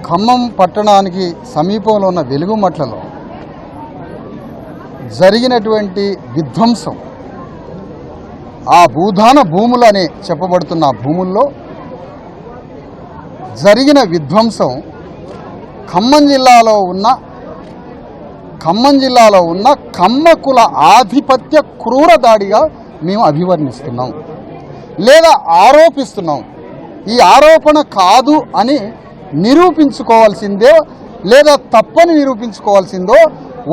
ఖమ్మం పట్టణానికి సమీపంలో ఉన్న వెలుగుమట్లలో జరిగినటువంటి విధ్వంసం, ఆ భూదాన భూములనే చెప్పబడుతున్న భూముల్లో జరిగిన విధ్వంసం ఖమ్మం జిల్లాలో ఉన్న కమ్మకుల ఆధిపత్య క్రూర దాడిగా మేము అభివర్ణిస్తున్నాం లేదా ఆరోపిస్తున్నాం. ఈ ఆరోపణ కాదు అని నిరూపించుకోవాల్సిందో లేదా తప్పని నిరూపించుకోవాల్సిందో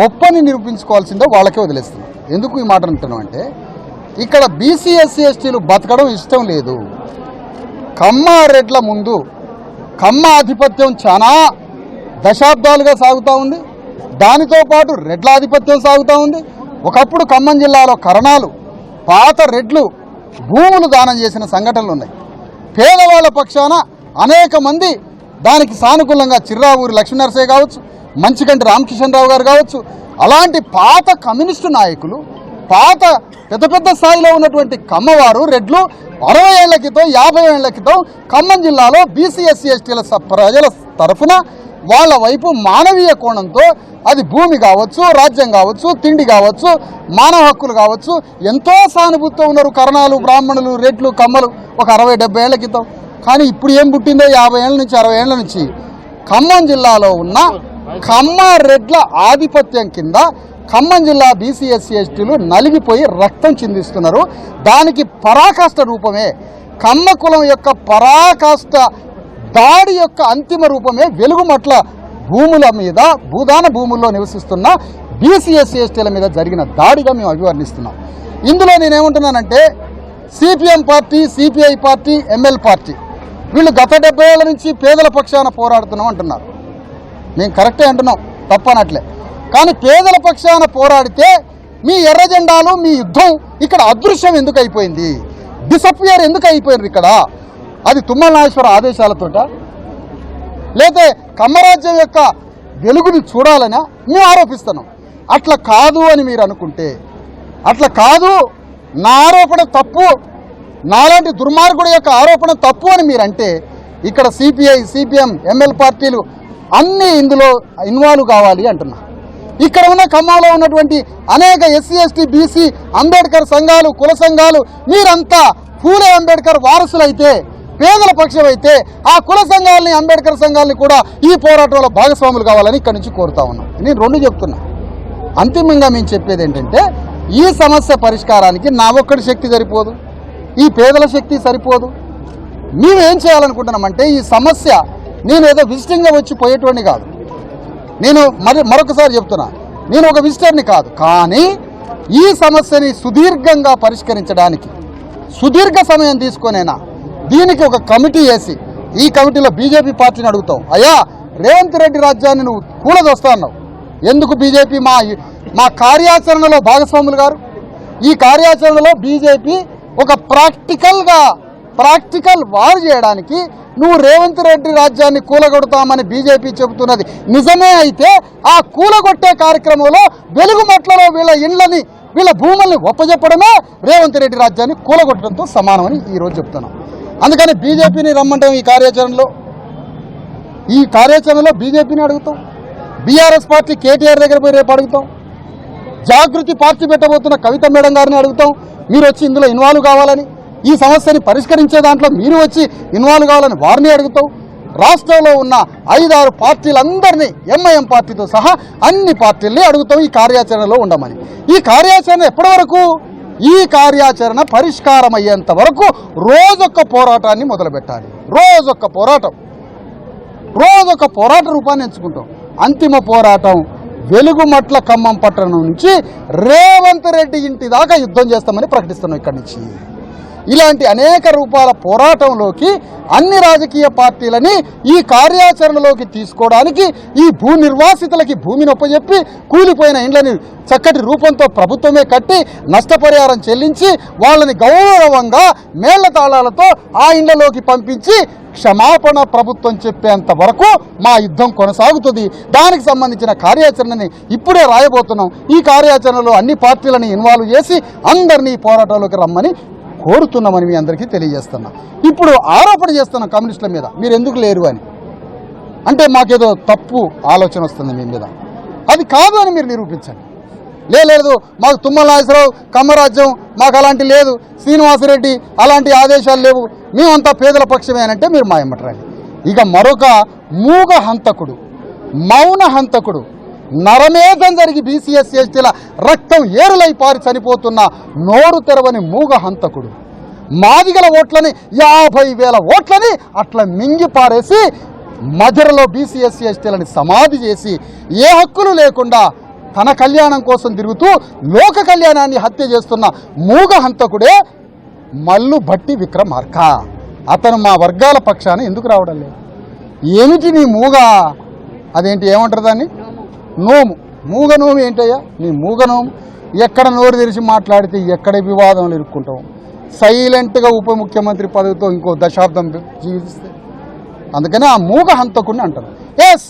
ఒప్పని నిరూపించుకోవాల్సిందో వాళ్ళకే వదిలేస్తున్నాం. ఎందుకు ఈ మాట అంటున్నాం అంటే, ఇక్కడ బీసీ ఎస్సీ ఎస్టీలు బతకడం ఇష్టం లేదు. కమ్మారెడ్ల ముందు కమ్మ ఆధిపత్యం చాలా దశాబ్దాలుగా సాగుతూ ఉంది. దానితో పాటు రెడ్ల ఆధిపత్యం సాగుతూ ఉంది. ఒకప్పుడు ఖమ్మం జిల్లాలో కరణాలు, పాత రెడ్లు భూములు దానం చేసిన సంఘటనలు ఉన్నాయి. పేదవాళ్ల పక్షాన అనేక మంది దానికి సానుకూలంగా చిర్రావూరి లక్ష్మీనరసయ్య కావచ్చు, మంచికంటి రామకిషన్ రావు గారు కావచ్చు, అలాంటి పాత కమ్యూనిస్టు నాయకులు, పాత పెద్ద స్థాయిలో ఉన్నటువంటి కమ్మవారు రెడ్లు 60 ఏళ్ల క్రితం 50 ఏళ్ల క్రితం ఖమ్మం జిల్లాలో బీసీ ఎస్సీ ఎస్టీల ప్రజల తరఫున వాళ్ళ వైపు మానవీయ కోణంతో, అది భూమి కావచ్చు, రాజ్యం కావచ్చు, తిండి కావచ్చు, మానవ హక్కులు కావచ్చు, ఎంతో సానుభూతితో ఉన్నారు కరణాలు, బ్రాహ్మణులు, రెడ్లు, కమ్మలు ఒక 60-70 ఏళ్ల క్రితం. కానీ ఇప్పుడు ఏం పుట్టిందో 50 ఏళ్ల నుంచి 60 ఏళ్ల నుంచి ఖమ్మం జిల్లాలో ఉన్న కమ్మ రెడ్ల ఆధిపత్యం కింద ఖమ్మం జిల్లా బీసీ ఎస్సీ ఎస్టీలు నలిగిపోయి రక్తం చిందిస్తున్నారు. దానికి పరాకాష్ట రూపమే, కమ్మ కులం యొక్క పరాకాష్ట దాడి యొక్క అంతిమ రూపమే వెలుగుమట్ల భూముల మీద, భూదాన భూముల్లో నివసిస్తున్న బీసీ ఎస్సీ ఎస్టీల మీద జరిగిన దాడిగా మేము అభివర్ణిస్తున్నాం. ఇందులో నేనేమంటున్నానంటే, CPM party, CPI party, ML party వీళ్ళు గత 70 ఏళ్ల నుంచి పేదల పక్షాన పోరాడుతున్నాం అంటున్నారు. మేము కరెక్టే అంటున్నాం, తప్పనట్లే. కానీ పేదల పక్షాన పోరాడితే మీ ఎర్ర జెండాలు, మీ యుద్ధం ఇక్కడ అదృశ్యం ఎందుకు అయిపోయింది? డిసపియర్ ఎందుకు అయిపోయింది? ఇక్కడ అది తుమ్మల నాగేశ్వర ఆదేశాలతోట, లేతే కమ్మరాజ్యం యొక్క వెలుగుని చూడాలని మేము ఆరోపిస్తున్నాం. అట్లా కాదు అని మీరు అనుకుంటే, అట్లా కాదు, నా ఆరోపణ తప్పు, నాలాంటి దుర్మార్గుడి యొక్క ఆరోపణ తప్పు అని మీరంటే, ఇక్కడ సిపిఐ, సిపిఎం, ఎంఎల్ పార్టీలు అన్నీ ఇందులో ఇన్వాల్వ్ కావాలి అంటున్నా. ఇక్కడ ఉన్న ఖమ్మంలో ఉన్నటువంటి అనేక ఎస్సీ ఎస్టీ బీసీ అంబేద్కర్ సంఘాలు, కుల సంఘాలు, మీరంతా ఫూలే అంబేద్కర్ వారసులైతే, పేదల పక్షం అయితే, ఆ కుల సంఘాలని, అంబేద్కర్ సంఘాలని కూడా ఈ పోరాటంలో భాగస్వాములు కావాలని ఇక్కడి నుంచి కోరుతా ఉన్నాం. నేను రెండు చెప్తున్నా. అంతిమంగా మేము చెప్పేది ఏంటంటే, ఈ సమస్య పరిష్కారానికి నా ఒక్కడి శక్తి సరిపోదు, ఈ పేదల శక్తి సరిపోదు. మేము ఏం చేయాలనుకుంటున్నామంటే, ఈ సమస్య నేను ఏదో విజిటింగ్గా వచ్చి పోయేటోడిని కాదు. నేను మరొకసారి చెప్తున్నా, నేను ఒక విజిటర్ని కాదు. కానీ ఈ సమస్యని సుదీర్ఘంగా పరిష్కరించడానికి సుదీర్ఘ సమయం తీసుకొనైనా దీనికి ఒక కమిటీ వేసి, ఈ కమిటీలో బీజేపీ పార్టీని అడుగుతాం, అయ్యా రేవంత్ రెడ్డి రాజ్యాన్ని నువ్వు కూలదొస్తా అన్నావు, ఎందుకు బీజేపీ మా కార్యాచరణలో భాగస్వాములు గారు? ఈ కార్యాచరణలో బీజేపీ ఒక ప్రాక్టికల్ వార్ చేయడానికి నువ్వు రేవంత్ రెడ్డి రాజ్యాన్ని కూలగొడతామని బీజేపీ చెబుతున్నది నిజమే అయితే, ఆ కూలగొట్టే కార్యక్రమంలో వెలుగుమట్లలో వీళ్ళ భూముల్ని ఒప్పజెప్పడమే రేవంత్ రెడ్డి రాజ్యాన్ని కూలగొట్టడంతో సమానమని ఈరోజు చెప్తున్నాం. అందుకని బీజేపీని రమ్మంటాం. ఈ కార్యాచరణలో బీజేపీని అడుగుతాం. బీఆర్ఎస్ పార్టీ కేటీఆర్ దగ్గర పోయి రేపు అడుగుతాం. జాగృతి పార్టీ పెట్టబోతున్న కవిత మేడం గారిని అడుగుతాం, మీరు వచ్చి ఇందులో ఇన్వాల్వ్ కావాలని, ఈ సమస్యని పరిష్కరించే దాంట్లో మీరు వచ్చి ఇన్వాల్వ్ కావాలని వారిని అడుగుతాం. రాష్ట్రంలో ఉన్న 5-6 పార్టీలందరినీ, ఎంఐఎం పార్టీతో సహా అన్ని పార్టీల్ని అడుగుతాం ఈ కార్యాచరణలో ఉండమని. ఈ కార్యాచరణ ఎప్పటి వరకు? ఈ కార్యాచరణ పరిష్కారం అయ్యేంత వరకు రోజొక్క పోరాటాన్ని మొదలుపెట్టాలి. రోజొక్క పోరాట రూపాన్ని ఎంచుకుంటాం. అంతిమ పోరాటం వెలుగుమట్ల ఖమ్మం పట్టణం నుంచి రేవంత్ రెడ్డి ఇంటి దాకా యుద్ధం చేస్తామని ప్రకటిస్తున్నాం. ఇక్కడి నుంచి ఇలాంటి అనేక రూపాల పోరాటంలోకి అన్ని రాజకీయ పార్టీలని ఈ కార్యాచరణలోకి తీసుకోవడానికి, ఈ భూ నిర్వాసితులకి భూమిని ఒప్పజెప్పి కూలిపోయిన ఇండ్లని చక్కటి రూపంతో ప్రభుత్వమే కట్టి నష్టపరిహారం చెల్లించి వాళ్ళని గౌరవంగా మేళ్ల తాళాలతో ఆ ఇండ్లలోకి పంపించి క్షమాపణ ప్రభుత్వం చెప్పేంత వరకు మా యుద్ధం కొనసాగుతుంది. దానికి సంబంధించిన కార్యాచరణని ఇప్పుడే రాయబోతున్నాం. ఈ కార్యాచరణలో అన్ని పార్టీలని ఇన్వాల్వ్ చేసి అందరినీ పోరాటంలోకి రమ్మని కోరుతున్నామని మీ అందరికీ తెలియజేస్తున్నాం. ఇప్పుడు ఆరోపణ చేస్తున్నాం కమ్యూనిస్టుల మీద, మీరు ఎందుకు లేరు అని. అంటే మాకేదో తప్పు ఆలోచన వస్తుంది మీ మీద. అది కాదు అని మీరు నిరూపించండి. లేదు మాకు తుమ్మల నాగేశ్వరరావు కమ్మరాజ్యం మాకు అలాంటి లేదు, శ్రీనివాసరెడ్డి అలాంటి ఆదేశాలు లేవు, మేమంతా పేదల పక్షమేనంటే మీరు మా ఎమ్మటరండి. ఇక మరొక మూగ హంతకుడు, మౌన హంతకుడు, నరమేధం జరిగి బీసీ ఎస్సీ ఎస్టీల రక్తం ఏరులై పారి చనిపోతున్న నోరు తెరవని మూగ హంతకుడు, మాదిగల ఓట్లని 50,000 ఓట్లని అట్లా మింగి పారేసి మధ్యలో బీసీ ఎస్సీ ఎస్టీలని సమాధి చేసి ఏ హక్కులు లేకుండా తన కళ్యాణం కోసం తిరుగుతూ లోక కళ్యాణాన్ని హత్య చేస్తున్న మూగ హంతకుడే మల్లు భట్టి విక్రమార్క. అతను మా వర్గాల పక్షాన ఎందుకు రావడం లేదు? ఏమిటి నీ మూగ, అదేంటి ఏమంటారు దాన్ని, నోము, మూగ నోము ఏంటయ్యా నీ మూగ నోము? ఎక్కడ నోరు తెరిచి మాట్లాడితే ఎక్కడ వివాదంలో ఇరుక్కుంటాం. సైలెంట్గా ఉప ముఖ్యమంత్రి పదవితో ఇంకో దశాబ్దం జీవిస్తే, అందుకని ఆ మూగ హంతకుడిని అంటారు. ఎస్,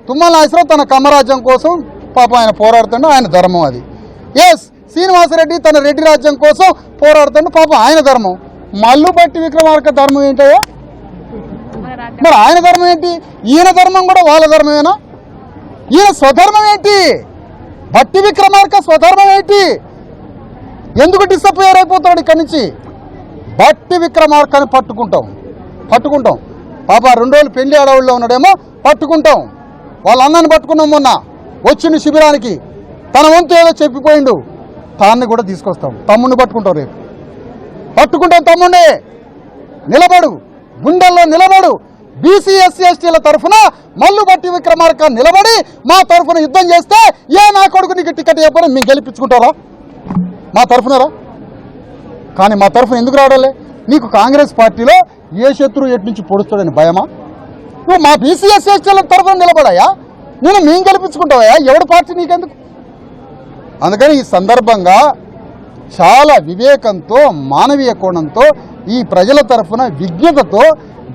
తుమ్మల నాగేశ్వరరావు తన కమ్మరాజ్యం కోసం పాపం ఆయన పోరాడుతుండే, ఆయన ధర్మం అది. ఎస్, శ్రీనివాసరెడ్డి తన రెడ్డి రాజ్యం కోసం పోరాడుతుండే, పాపం ఆయన ధర్మం. మల్లు భట్టి విక్రమార్క ధర్మం ఏంటయ్యా? మరి ఆయన ధర్మం ఏంటి? ఈయన ధర్మం కూడా వాళ్ళ ధర్మమేనా? ఈయన స్వధర్మం ఏంటి? భట్టి విక్రమార్క స్వధర్మం ఏంటి? ఎందుకు డిసప్పేర్ అయిపోతాడు ఇక్కడి నుంచి? భట్టి విక్రమార్కని పట్టుకుంటాం. పాప 2 రోజులు పెళ్లి అడవుల్లో ఉన్నాడేమో పట్టుకుంటాం. వాళ్ళ అన్నని పట్టుకున్నాం మొన్న వచ్చిండు శిబిరానికి, తన వంతు ఏదో చెప్పిపోయిండు, తాన్ని కూడా తీసుకొస్తాం. తమ్ముడిని పట్టుకుంటాం, రేపు పట్టుకుంటాం. తమ్ముడే నిలబడు, గుండెల్లో నిలబడు. బీసీ ఎస్సీ ఎస్టీల తరఫున మల్లు భట్టి విక్రమార్క నిలబడి మా తరఫున యుద్ధం చేస్తే నా కొడుకు నీకు టికెట్ చెప్పని మేము గెలిపించుకుంటారా? మా తరఫునరా? కానీ మా తరఫున ఎందుకు రావడాలే? నీకు కాంగ్రెస్ పార్టీలో ఏ శత్రువు ఎటు నుంచి పొడుస్తాడని భయమా? నువ్వు మా బీసీ ఎస్సీ ఎస్టీల తరఫున నిలబడాయా? మేము గెలిపించుకుంటావా? ఎవడు పార్టీ నీకెందుకు? అందుకని ఈ సందర్భంగా చాలా వివేకంతో, మానవీయ కోణంతో, ఈ ప్రజల తరఫున విజ్ఞతతో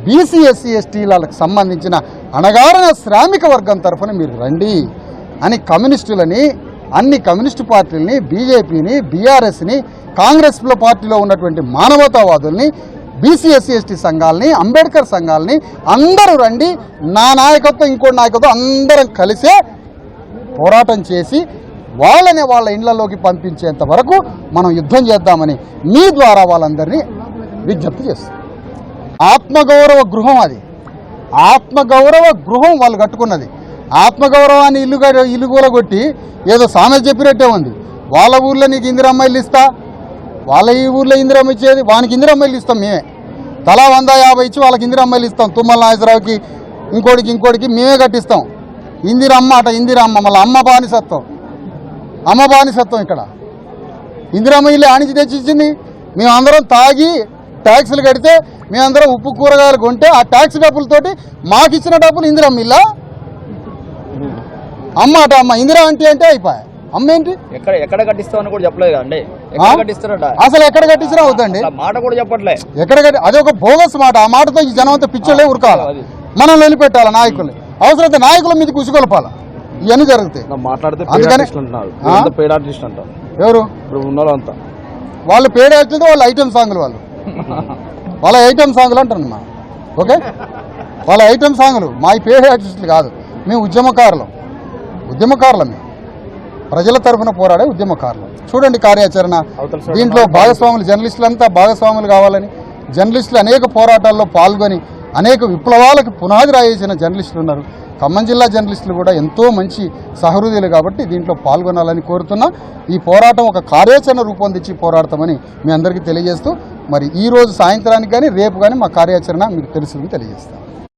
బీసీ ఎస్సీ ఎస్టీలకు సంబంధించిన అణగారిన శ్రామిక వర్గం తరఫున మీరు రండి అని కమ్యూనిస్టులని, అన్ని కమ్యూనిస్టు పార్టీలని, బీజేపీని, బీఆర్ఎస్ని, కాంగ్రెస్ పార్టీలో ఉన్నటువంటి మానవతావాదుల్ని, బీసీ ఎస్సీ ఎస్టీ సంఘాలని, అంబేద్కర్ సంఘాలని అందరూ రండి. నా నాయకత్వం, ఇంకోటి నాయకత్వం అందరం కలిసే పోరాటం చేసి వాళ్ళని వాళ్ళ ఇళ్లలోకి పంపించేంత వరకు మనం యుద్ధం చేద్దామని మీ ద్వారా వాళ్ళందరినీ విజ్ఞప్తి చేస్తాం. ఆత్మగౌరవ గృహం అది, ఆత్మగౌరవ గృహం వాళ్ళు కట్టుకున్నది. ఆత్మగౌరవాన్ని ఇల్లు కూలగొట్టి ఏదో సామెత చెప్పినట్టే ఉంది. వాళ్ళ ఊర్లో నీకు ఇందిరమ్మ ఇల్లు ఇస్తా, వాళ్ళ ఈ ఊర్లో ఇందిరమ్మ ఇచ్చేది, వానికి ఇందిరమ్మ ఇల్లు ఇస్తాం మేమే. తలా 150 ఇచ్చి వాళ్ళకి ఇందిరమ్మ ఇల్లు ఇస్తాం. తుమ్మల నాగేశ్వరరావుకి ఇంకోటికి మేమే కట్టిస్తాం. ఇందిరమ్మ అట, ఇందిరమ్మ మళ్ళీ అమ్మ బానిసత్వం ఇక్కడ. ఇందిరమ్మ ఇల్లు ఆనించి తెచ్చి ఇచ్చింది. మేమందరం తాగి ట్యాక్సులు కడితే, మేమందరం ఉప్పు కూరగాయలు కొంటే ఆ ట్యాక్స్ డబ్బులతోటి మాకు ఇచ్చిన డబ్బులు ఇందిరమ్మ ఇల్లా? అమ్మ అట, అమ్మ ఇందిరా అంటే అయిపోయా. అమ్మ ఏంటి? ఎక్కడ కట్టిస్తామని కూడా చెప్పలేదు కదండి. అసలు ఎక్కడ కట్టించినా అవుతండి, మాట కూడా చెప్పట్లే. ఎక్కడ అదే ఒక బోగస్ మాట. ఆ మాటతో ఈ జనం అంతా పిచ్చోళ్ళే ఉరకాల, మనం నిలిపెట్టాలి నాయకులు. అవసరమైతే నాయకుల మీద కుసిగొలపాల. ఇవన్నీ జరుగుతాయి. అందుకని ఎవరు వాళ్ళు పేడ ఆర్టిస్టులు, వాళ్ళు ఐటమ్ సాంగ్లు, వాళ్ళ ఐటమ్ సాంగ్లు అంటారు. ఓకే, వాళ్ళ ఐటమ్ సాంగ్లు, మా పేడ ఆర్టిస్టులు కాదు. మేము ఉద్యమకారులం మేము ప్రజల తరఫున పోరాడే ఉద్యమకారులు. చూడండి కార్యాచరణ. దీంట్లో భాగస్వాములు, జర్నలిస్టులు అంతా భాగస్వాములు కావాలని, జర్నలిస్టులు అనేక పోరాటాల్లో పాల్గొని అనేక విప్లవాలకు పునాది రాయేసిన జర్నలిస్టులు ఉన్నారు. ఖమ్మం జిల్లా జర్నలిస్టులు కూడా ఎంతో మంచి సహృదయులు కాబట్టి దీంట్లో పాల్గొనాలని కోరుతున్నా. ఈ పోరాటం ఒక కార్యాచరణ రూపొందించి పోరాడతామని మీ అందరికీ తెలియజేస్తూ, మరి ఈ రోజు సాయంత్రానికి కానీ రేపు కానీ మా కార్యాచరణ మీకు తెలుసుకుని తెలియజేస్తాం.